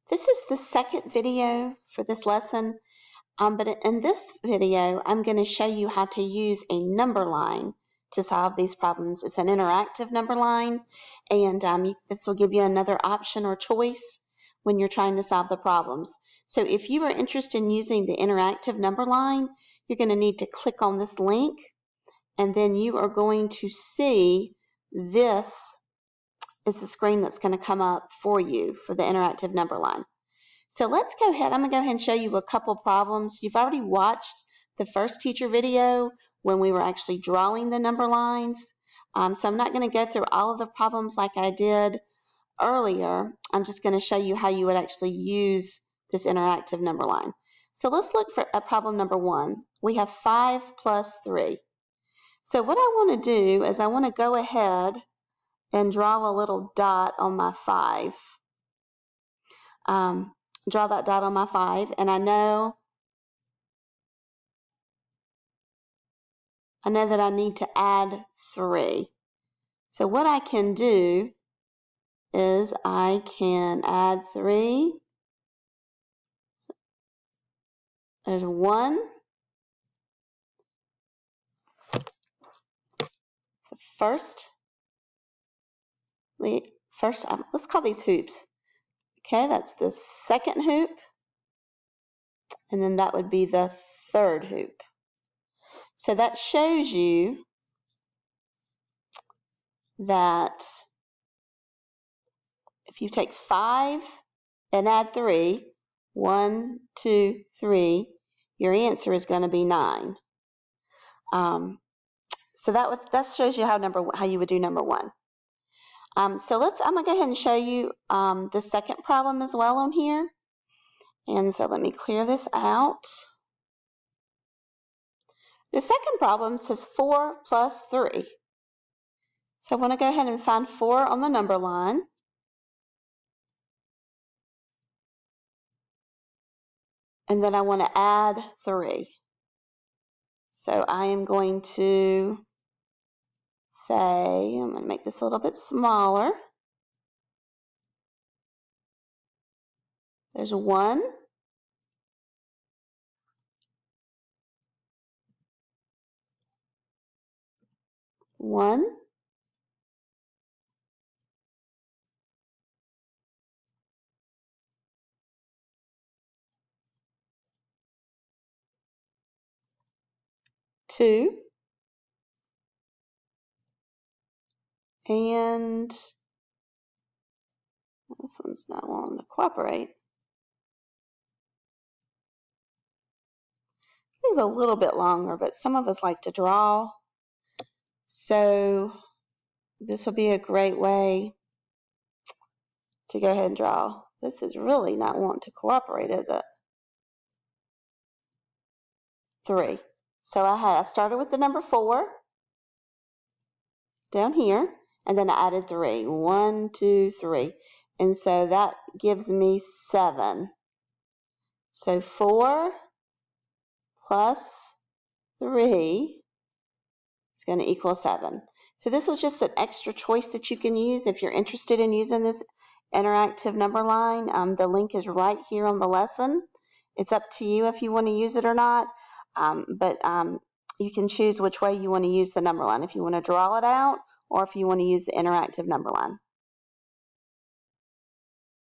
This is the second video for this lesson, but in this video, I'm going to show you how to use a number line to solve these problems. It's an interactive number line, and this will give you another option or choice when you're trying to solve the problems. So if you are interested in using the interactive number line, you're going to need to click on this link, and then you are going to see this is the screen that's going to come up for you for the interactive number line. So let's go ahead. I'm going to go ahead and show you a couple problems. You've already watched the first teacher video when we were actually drawing the number lines. So I'm not going to go through all of the problems like I did earlier. I'm just going to show you how you would actually use this interactive number line. So let's look at problem number 1. We have 5 plus 3. So what I want to do is I want to go ahead and draw a little dot on my 5. Draw that dot on my 5, and I know that I need to add 3. So what I can do is I can add 3. So there's 1. First, let's call these hoops. Okay, that's the second hoop, and then that would be the third hoop. So that shows you that if you take 5 and add 3, 1, 2, 3, your answer is going to be 9. So that shows you how you would do number 1. So I'm going to go ahead and show you the second problem as well on here. And so let me clear this out. The second problem says 4 plus 3. So I want to go ahead and find 4 on the number line. And then I want to add 3. So I am going to say, I'm going to make this a little bit smaller. There's 1. 1. 2. And this one's not wanting to cooperate. It's a little bit longer, but some of us like to draw. So this will be a great way to go ahead and draw. This is really not wanting to cooperate, is it? 3. So I started with the number 4 down here, and then I added 3. 1, 2, 3. And so that gives me 7. So 4 plus 3 is going to equal 7. So this was just an extra choice that you can use if you're interested in using this interactive number line. The link is right here on the lesson. It's up to you if you want to use it or not, but you can choose which way you want to use the number line, if you want to draw it out or if you want to use the interactive number line.